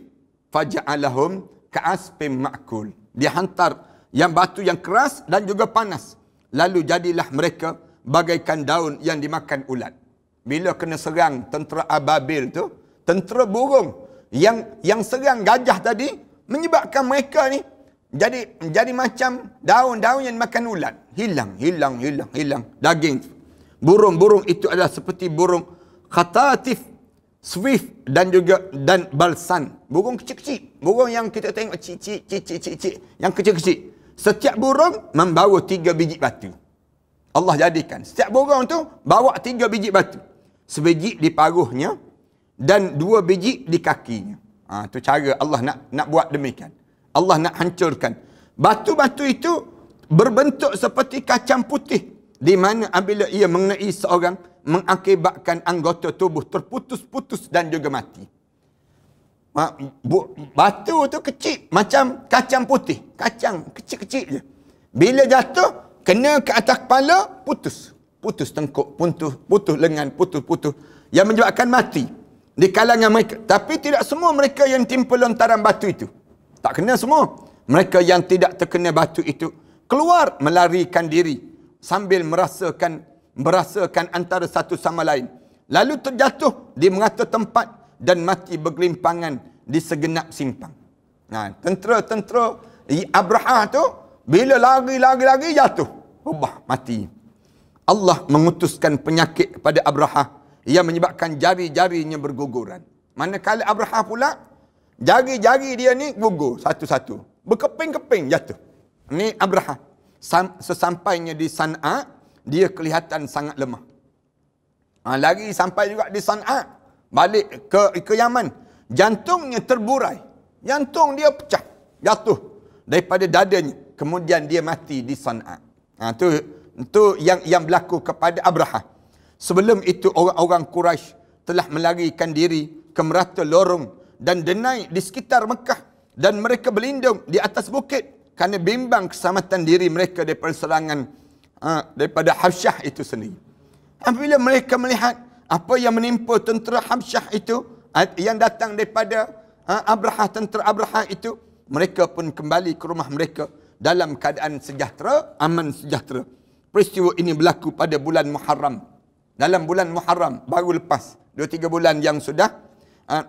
Faja'alahum ka'asfim ma'kul. Dia hantar yang batu yang keras dan juga panas. Lalu jadilah mereka bagaikan daun yang dimakan ulat. Bila kena serang tentera ababil tu, tentera burung yang serang gajah tadi, menyebabkan mereka ni jadi macam daun-daun yang dimakan ulat. Hilang daging. Burung-burung itu adalah seperti burung khatatif, swift dan balsan. Burung kecil-kecil. Burung yang kita tengok cicik, yang kecil-kecil. Setiap burung membawa 3 biji batu. Allah jadikan. Setiap burung tu bawa 3 biji batu. Sebiji di paruhnya dan 2 biji di kakinya. Itu cara Allah nak buat demikian. Allah nak hancurkan. Batu-batu itu berbentuk seperti kacang putih. Di mana apabila ia mengenai seorang, mengakibatkan anggota tubuh terputus-putus dan juga mati. Batu tu kecil, macam kacang putih. Kacang kecil-kecil je. Bila jatuh, kena ke atas kepala, putus. Putus tengkuk, putus lengan, putus. Yang menyebabkan mati. Di kalangan mereka. Tapi tidak semua mereka yang timpa lontaran batu itu. Tak kena semua. Mereka yang tidak terkena batu itu keluar melarikan diri sambil merasakan antara satu sama lain. Lalu terjatuh di merata tempat dan mati bergelimpangan di segenap simpang. Tentera Abrahah tu bila lari jatuh. Mati. Allah mengutuskan penyakit kepada Abrahah yang menyebabkan jari-jarinya berguguran. Manakala Abrahah pula, jari-jari dia ni gugur satu-satu. Berkeping-keping jatuh. Ni Abrahah. Sesampainya di San'a, dia kelihatan sangat lemah. Lari sampai juga di San'a. Balik ke Yaman. Jantungnya terburai. Jantung dia pecah. Jatuh daripada dadanya. Kemudian dia mati di San'a. Itu yang berlaku kepada Abrahah. Sebelum itu orang-orang Quraisy telah melarikan diri ke merata lorong dan denai di sekitar Mekah. Dan mereka berlindung di atas bukit kerana bimbang keselamatan diri mereka daripada serangan daripada Habsyah itu sendiri. Apabila mereka melihat apa yang menimpa tentera Habsyah itu, yang datang daripada tentera Abrahah itu, mereka pun kembali ke rumah mereka dalam keadaan sejahtera, aman sejahtera. Peristiwa ini berlaku pada bulan Muharram. Dalam bulan Muharram, baru lepas 2-3 bulan yang sudah.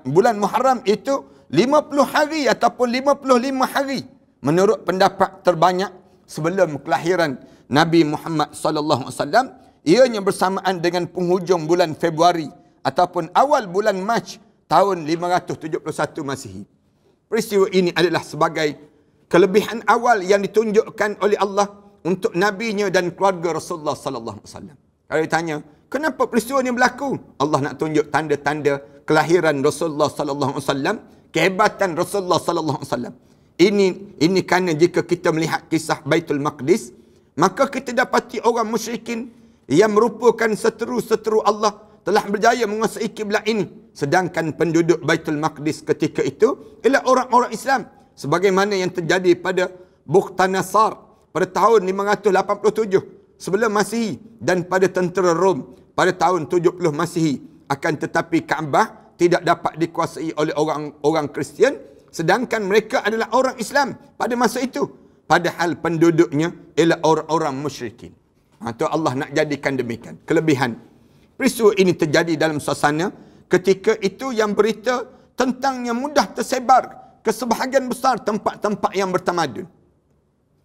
Bulan Muharram itu 50 hari ataupun 55 hari menurut pendapat terbanyak sebelum kelahiran Nabi Muhammad sallallahu alaihi wasallam. Ianya bersamaan dengan penghujung bulan Februari ataupun awal bulan Mac tahun 571 Masihi. peristiwa ini adalah sebagai kelebihan awal yang ditunjukkan oleh Allah untuk nabinya dan keluarga Rasulullah sallallahu alaihi wasallam. Kalau ditanya, kenapa peristiwa ini berlaku? Allah nak tunjuk tanda-tanda kelahiran Rasulullah sallallahu alaihi wasallam, kehebatan Rasulullah sallallahu alaihi wasallam. Ini kerana jika kita melihat kisah Baitul Maqdis, maka kita dapati orang musyrikin yang merupakan seteru-seteru Allah telah berjaya menguasai kiblat ini. Sedangkan penduduk Baitul Maqdis ketika itu ialah orang-orang Islam. Sebagaimana yang terjadi pada Bukhtanasar pada tahun 587 sebelum Masihi dan pada tentera Rom pada tahun 70 Masihi. Akan tetapi Kaabah tidak dapat dikuasai oleh orang Kristian, sedangkan mereka adalah orang Islam pada masa itu. Padahal penduduknya ialah orang-orang musyrikin. Itu Allah nak jadikan demikian. Kelebihan. Peristiwa ini terjadi dalam suasana ketika itu yang berita tentangnya mudah tersebar ke sebahagian besar tempat-tempat yang bertamadun.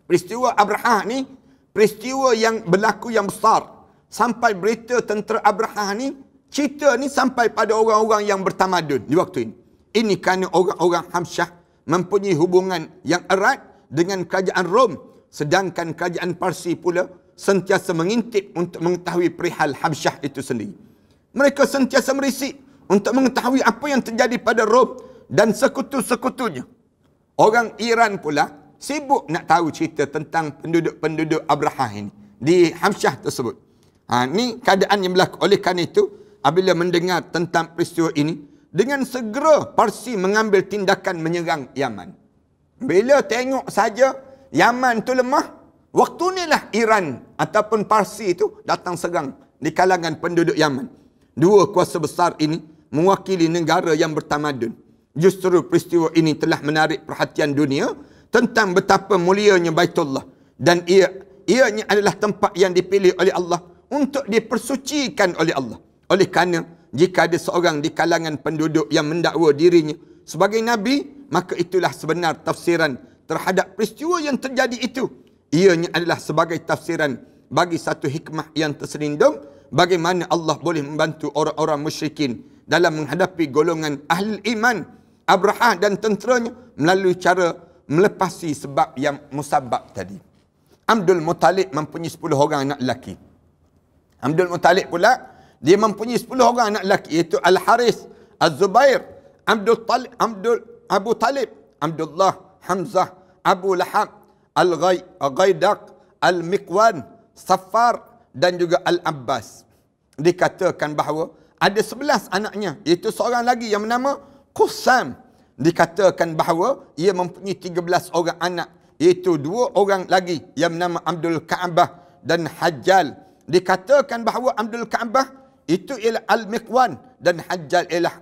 Peristiwa Abrahah ni, peristiwa yang berlaku yang besar. Sampai berita tentera Abrahah ni, cerita ni sampai pada orang-orang yang bertamadun di waktu ini. Ini kerana orang-orang Habsyah mempunyai hubungan yang erat dengan kerajaan Rom. Sedangkan kerajaan Parsi pula sentiasa mengintip untuk mengetahui perihal Habsyah itu sendiri. Mereka sentiasa merisik untuk mengetahui apa yang terjadi pada Rom dan sekutu-sekutunya. Orang Iran pula sibuk nak tahu cerita tentang penduduk-penduduk Abrahah ini di Habsyah tersebut. Ini keadaan yang berlaku. Oleh kerana itu, apabila mendengar tentang peristiwa ini, dengan segera Parsi mengambil tindakan menyerang Yaman. Bila tengok saja Yaman tu lemah, waktu inilah Iran ataupun Parsi itu datang serang di kalangan penduduk Yaman. Dua kuasa besar ini mewakili negara yang bertamadun. Justru peristiwa ini telah menarik perhatian dunia tentang betapa mulianya Baitullah. Dan ianya adalah tempat yang dipilih oleh Allah untuk dipersucikan oleh Allah. Oleh kerana jika ada seorang di kalangan penduduk yang mendakwa dirinya sebagai Nabi, maka itulah sebenar tafsiran terhadap peristiwa yang terjadi itu. Ianya adalah sebagai tafsiran bagi satu hikmah yang terselindung, bagaimana Allah boleh membantu orang-orang musyrikin dalam menghadapi golongan ahli iman, Abrahah dan tenteranya, melalui cara melepasi sebab yang musabab tadi. Abdul Muttalib mempunyai 10 orang anak lelaki. Abdul Muttalib pula, dia mempunyai 10 orang anak lelaki, iaitu Al-Haris, Az-Zubair, Abu Talib, Abdullah, Hamzah, Abu Lahab, Al-Ghaidaq, Al-Miqwan, Safar dan juga Al-Abbas. Dikatakan bahawa ada 11 anaknya, iaitu seorang lagi yang bernama Qusam. Dikatakan bahawa ia mempunyai 13 orang anak, iaitu 2 orang lagi yang bernama Abdul Ka'bah dan Hajjal. Dikatakan bahawa Abdul Ka'bah itu ialah Al-Miqwan dan Hajjal ialah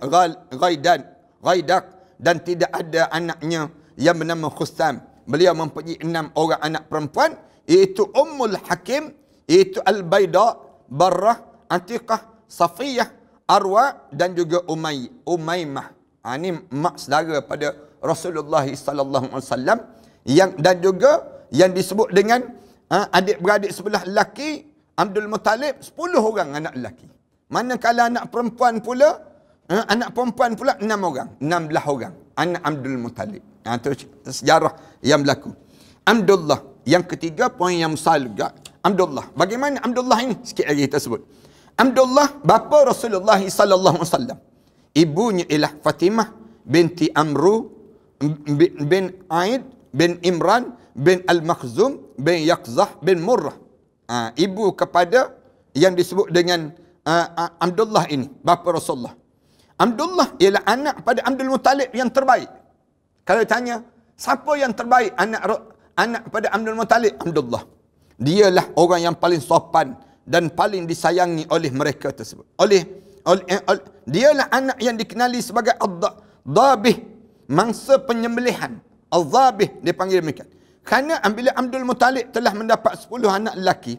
Ghaidaq, dan tidak ada anaknya yang bernama Qusam. Beliau mempunyai 6 orang anak perempuan, iaitu Ummul Hakim, iaitu Al-Baida, Barrah, Atiqah, Safiyah, Arwa dan juga Umaymah. Ini mak saudara pada Rasulullah sallallahu alaihi wasallam, yang dan juga yang disebut dengan adik-beradik sebelah lelaki Abdul Muttalib 10 orang anak lelaki. Manakala anak perempuan pula 6 orang, 16 orang anak Abdul Muttalib. Itu sejarah yang berlaku. Abdullah yang ketiga, poin yang besar juga. Abdullah. Bagaimana Abdullah ini? Sikit lagi kita sebut. Abdullah bapa Rasulullah sallallahu alaihi wasallam. Ibunya ialah Fatimah binti Amru bin Aid bin Imran bin Al-Makhzum bin Yaqzah bin Murrah. Ibu kepada yang disebut dengan Abdullah ini, bapa Rasulullah. Abdullah ialah anak pada Abdul Muttalib yang terbaik. Kalau tanya, siapa yang terbaik anak pada Abdul Muttalib? Abdullah. Dialah orang yang paling sopan dan paling disayangi oleh mereka tersebut. Dialah anak yang dikenali sebagai Ad-Dhabih, mangsa penyembelihan. Al-Dhabih dia panggil demikian. Kerana bila Abdul Muttalib telah mendapat 10 anak lelaki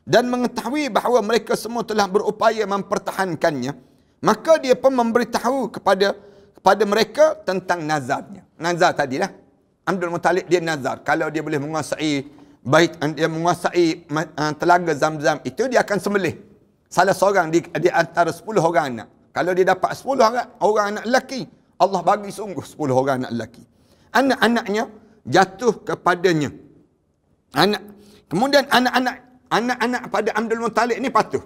dan mengetahui bahawa mereka semua telah berupaya mempertahankannya, maka dia pun memberitahu kepada mereka tentang nazarnya. Nazar tadilah. Abdul Muttalib dia nazar, kalau dia boleh menguasai dia menguasai telaga Zam-Zam itu, dia akan sembelih salah seorang di antara 10 orang anak. Kalau dia dapat 10 orang anak lelaki, Allah bagi sungguh 10 orang anak lelaki. anak-anaknya jatuh kepadanya. Kemudian anak-anak pada Abdul Muttalib ni patuh.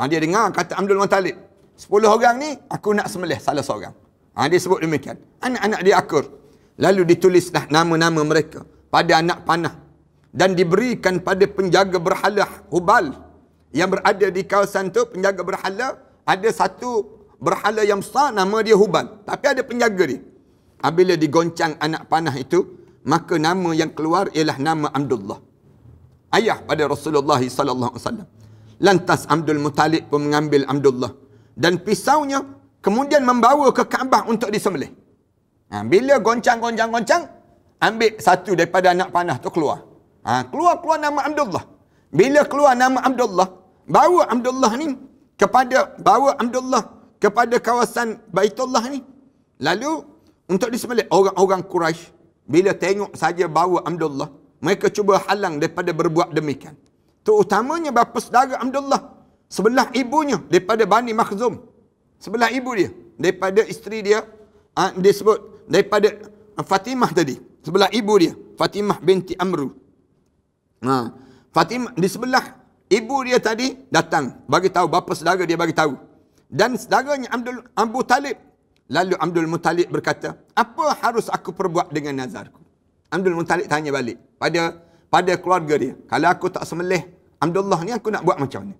Dia dengar kata Abdul Muttalib, 10 orang ni aku nak sembelih salah seorang. Dia sebut demikian. Anak-anak dia akur. Lalu ditulislah nama-nama mereka pada anak panah dan diberikan pada penjaga berhala Hubal yang berada di kawasan tu. Penjaga berhala, ada satu berhala yang besar nama dia Hubal, tapi ada penjaga dia. Apabila digoncang anak panah itu, maka nama yang keluar ialah nama Abdullah, ayah pada Rasulullah sallallahu alaihi wasallam. Lantas Abdul Muttalib pun mengambil Abdullah dan pisaunya, kemudian membawa ke Kaabah untuk disembelih. Bila goncang, ambil satu daripada anak panah tu keluar. Keluar nama Abdullah. Bila keluar nama Abdullah, bawa Abdullah kepada kawasan Baitullah ni. Lalu untuk disembelih, orang-orang Quraisy bila tengok saja bawa Abdullah, mereka cuba halang daripada berbuat demikian. Terutamanya bapa saudara Abdullah, sebelah ibunya daripada Bani Makhzum. Sebelah ibu dia, daripada isteri dia, dia sebut daripada Fatimah tadi. Sebelah ibu dia, Fatimah binti Amru. Fatimah di sebelah ibu dia tadi datang bagi tahu, bapa saudara dia bagi tahu. Dan saudaranya Abu Talib. Lalu Abdul Muttalib berkata, apa harus aku perbuat dengan nazarku? Abdul Muttalib tanya balik pada keluarga dia, kalau aku tak sembelih Abdullah ni, aku nak buat macam mana?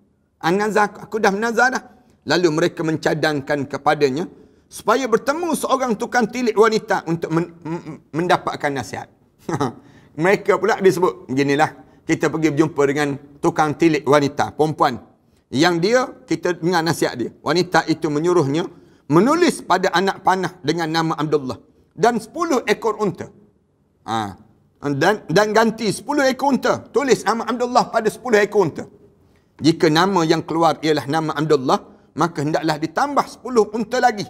Nazar aku dah menazar dah. Lalu mereka mencadangkan kepadanya supaya bertemu seorang tukang tilik wanita untuk mendapatkan nasihat. Mereka pula disebut, beginilah, kita pergi berjumpa dengan tukang tilik wanita, perempuan. Yang dia, kita dengar nasihat dia. Wanita itu menyuruhnya menulis pada anak panah dengan nama Abdullah dan 10 ekor unta. Dan ganti 10 ekor unta. Tulis nama Abdullah pada 10 ekor unta. Jika nama yang keluar ialah nama Abdullah, maka hendaklah ditambah 10 unta lagi.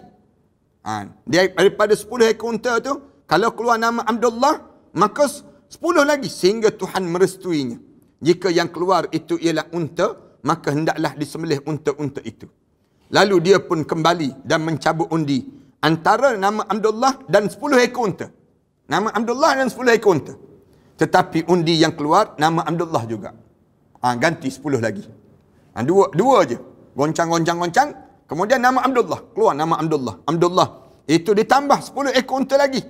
Daripada 10 ekor unta tu, kalau keluar nama Abdullah, maka 10 lagi sehingga Tuhan merestuinya. Jika yang keluar itu ialah unta, maka hendaklah disembelih unta-unta itu. Lalu dia pun kembali dan mencabut undi antara nama Abdullah dan 10 ekor unta. Nama Abdullah dan 10 ekor unta. Tetapi undi yang keluar nama Abdullah juga. Ganti 10 lagi. Dua je. Goncang. Kemudian nama Abdullah. Keluar nama Abdullah. Abdullah. Itu ditambah 10 ekor unta lagi.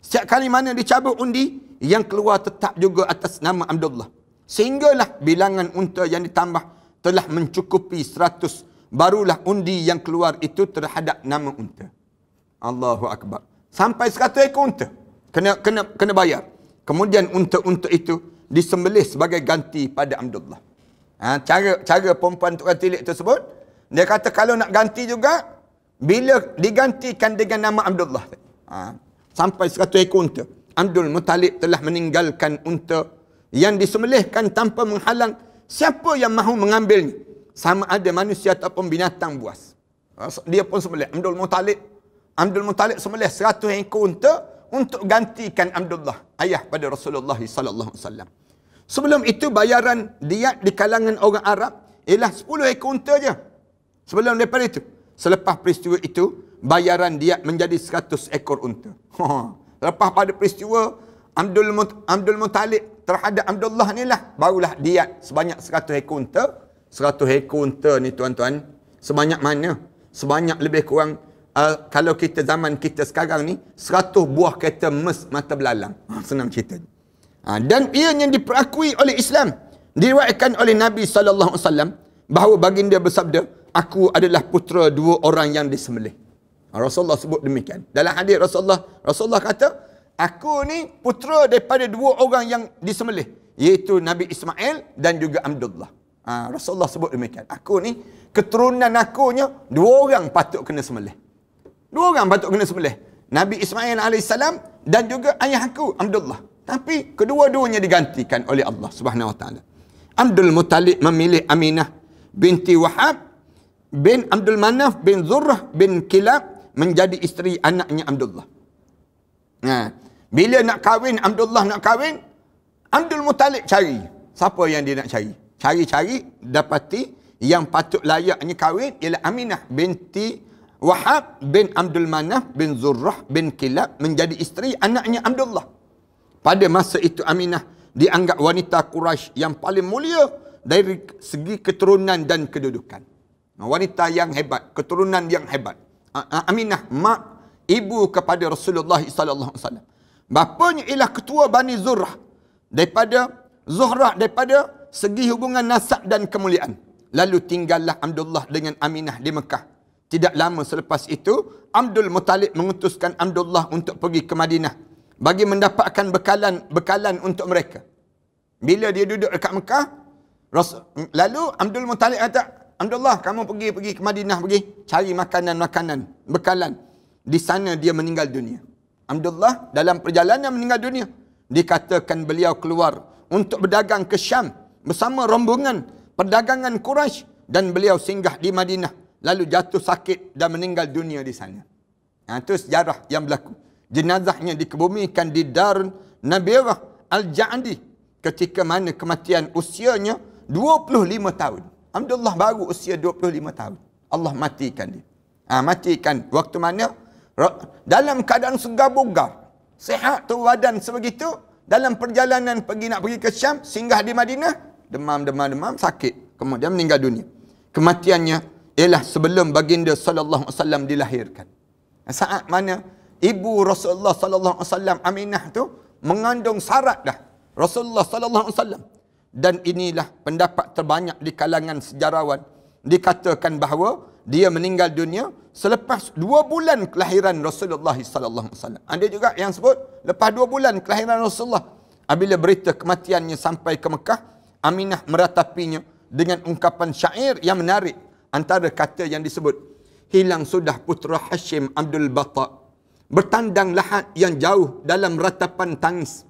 Setiap kali mana dicabut undi, yang keluar tetap juga atas nama Abdullah. Sehinggalah bilangan unta yang ditambah telah mencukupi 100. Barulah undi yang keluar itu terhadap nama unta. Allahu Akbar. Sampai 100 ekor unta. Kena bayar. Kemudian unta-unta itu disembelih sebagai ganti pada Abdullah. Cara perempuan tukang tilik tersebut, dia kata kalau nak ganti juga, bila digantikan dengan nama Abdullah. Sampai 100 ekor unta. Abdul Muttalib telah meninggalkan unta yang disembelihkan tanpa menghalang siapa yang mahu mengambilnya. Sama ada manusia ataupun binatang buas. Dia pun sembelih. Abdul Muttalib sembelih 100 ekor unta untuk gantikan Abdullah, ayah pada Rasulullah sallallahu alaihi wasallam. Sebelum itu bayaran diat di kalangan orang Arab ialah 10 ekor unta je. Sebelum daripada itu. Selepas peristiwa itu, bayaran diat menjadi 100 ekor unta. Lepas pada peristiwa Abdul Muttalib terhadap Abdullah ni lah, barulah diat sebanyak 100 ekor unta. 100 ekor unta ni tuan-tuan, sebanyak mana? Sebanyak lebih kurang, kalau kita zaman kita sekarang ni, 100 buah kereta Merc mata belalang. Senang cerita. Dan ianya diperakui oleh Islam. Diriwayatkan oleh Nabi SAW bahawa baginda bersabda, aku adalah putera 2 orang yang disembelih. Rasulullah sebut demikian. Dalam hadis Rasulullah kata, aku ni putera daripada 2 orang yang disembelih, iaitu Nabi Ismail dan juga Abdullah. Rasulullah sebut demikian. Aku ni, keturunan akunya 2 orang patut kena sembelih. 2 orang patut kena sembelih. Nabi Ismail AS dan juga ayah aku, Abdullah. Tapi kedua-duanya digantikan oleh Allah Subhanahu Wa Taala. Abdul Muttalib memilih Aminah binti Wahab bin Abdul Manaf bin Zurrah bin Kilab menjadi isteri anaknya Abdullah. Bila nak kahwin, Abdullah nak kahwin, Abdul Muttalib cari. Siapa yang dia nak cari? Cari-cari, dapati yang patut layaknya kahwin ialah Aminah binti Wahab bin Abdul Manaf bin Zurrah bin Kilab menjadi isteri anaknya Abdullah. Pada masa itu Aminah dianggap wanita Quraisy yang paling mulia dari segi keturunan dan kedudukan. Wanita yang hebat, keturunan yang hebat. Aminah, mak, ibu kepada Rasulullah sallallahu alaihi wasallam. Bapanya ialah ketua Bani Zurrah. Daripada Zuhrah, daripada segi hubungan nasab dan kemuliaan. Lalu tinggallah Abdullah dengan Aminah di Mekah. Tidak lama selepas itu, Abdul Muttalib mengutuskan Abdullah untuk pergi ke Madinah bagi mendapatkan bekalan untuk mereka. Bila dia duduk dekat Mekah, lalu Abdul Muttalib kata, Abdullah, kamu pergi ke Madinah, pergi cari makanan, bekalan. Di sana dia meninggal dunia. Abdullah dalam perjalanan meninggal dunia. Dikatakan beliau keluar untuk berdagang ke Syam bersama rombongan perdagangan Quraisy dan beliau singgah di Madinah. Lalu jatuh sakit dan meninggal dunia di sana. Itu sejarah yang berlaku. Jenazahnya dikebumikan di Darun Nabirah Al-Ja'di ketika mana kematian usianya 25 tahun. Abdullah baru usia 25 tahun. Allah matikan dia. Matikan waktu mana? Dalam keadaan segar bugar. Sihat tu badan sebegitu. Dalam perjalanan nak pergi ke Syam, singgah di Madinah, demam, sakit. Kemudian meninggal dunia. Kematiannya ialah sebelum baginda sallallahu alaihi wasallam dilahirkan. Saat mana ibu Rasulullah sallallahu alaihi wasallam Aminah tu mengandung syarat dah Rasulullah sallallahu alaihi wasallam. Dan inilah pendapat terbanyak di kalangan sejarawan. Dikatakan bahawa dia meninggal dunia selepas 2 bulan kelahiran Rasulullah sallallahu alaihi wasallam. Ada juga yang sebut lepas 2 bulan kelahiran Rasulullah. Apabila berita kematiannya sampai ke Mekah, Aminah meratapinya dengan ungkapan syair yang menarik. Antara kata yang disebut, hilang sudah putra Hashim Abdul Batta, bertandang lahat yang jauh dalam ratapan tangis.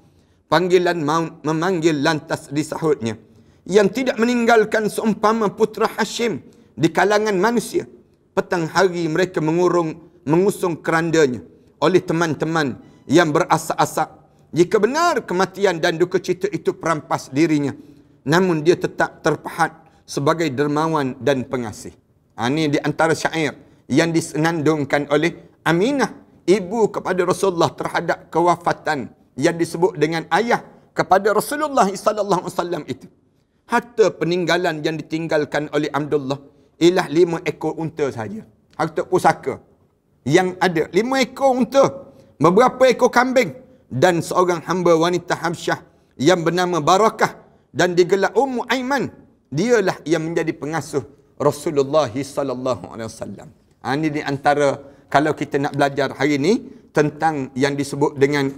Panggilan maut memanggil lantas disahutnya, yang tidak meninggalkan seumpama putra Hashim di kalangan manusia. Petang hari mereka mengusung kerandanya oleh teman-teman yang berasak-asak. Jika benar kematian dan duka cita itu perampas dirinya, namun dia tetap terpahat sebagai dermawan dan pengasih. Ini di antara syair yang disenandungkan oleh Aminah, ibu kepada Rasulullah terhadap kewafatan yang disebut dengan ayah kepada Rasulullah sallallahu alaihi wasallam itu. Harta peninggalan yang ditinggalkan oleh Abdullah ialah 5 ekor unta saja. Harta pusaka yang ada 5 ekor unta, beberapa ekor kambing dan seorang hamba wanita Habsyah yang bernama Barakah dan digelar Ummu Aiman. Dialah yang menjadi pengasuh Rasulullah sallallahu alaihi wasallam. Ini di antara kalau kita nak belajar hari ini tentang yang disebut dengan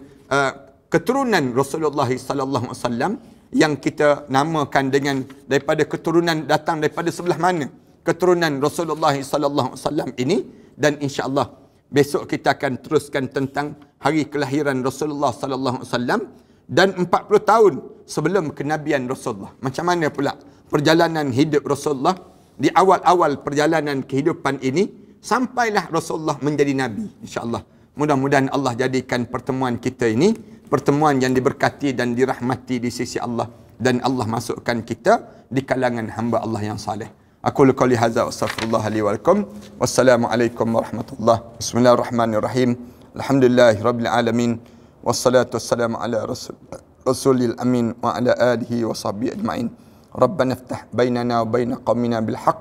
keturunan Rasulullah sallallahu alaihi wasallam yang kita namakan dengan daripada keturunan datang daripada sebelah mana keturunan Rasulullah sallallahu alaihi wasallam ini, dan insya-Allah besok kita akan teruskan tentang hari kelahiran Rasulullah sallallahu alaihi wasallam dan 40 tahun sebelum kenabian Rasulullah. Macam mana pula perjalanan hidup Rasulullah di awal-awal perjalanan kehidupan ini sampailah Rasulullah menjadi Nabi. InsyaAllah. Mudah-mudahan Allah jadikan pertemuan kita ini pertemuan yang diberkati dan dirahmati di sisi Allah. Dan Allah masukkan kita di kalangan hamba Allah yang saleh. Aku qouli hadza wa astaghfirullah li wa lakum. Wassalamualaikum warahmatullahi. Bismillahirrahmanirrahim. Alhamdulillahirabbil alamin. Wassalatu wassalamu ala rasulil amin wa ala alihi wa sahbihi ajma'in. ربنا افتح بيننا وبين قومنا بالحق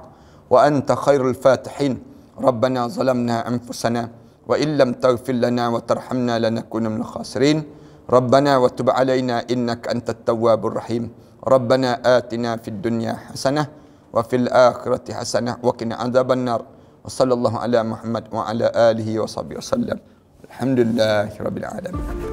وأنت خير الفاتحين. ربنا ظلمنا أنفسنا وإن لم تغفر لنا وترحمنا لنكون من الخاسرين. ربنا وتب علينا إنك أنت التواب الرحيم. ربنا آتنا في الدنيا حسنة وفي الآخرة حسنة وقنا عذاب النار. وصلى الله على محمد وعلى آله وصحبه وسلم. الحمد لله رب العالمين.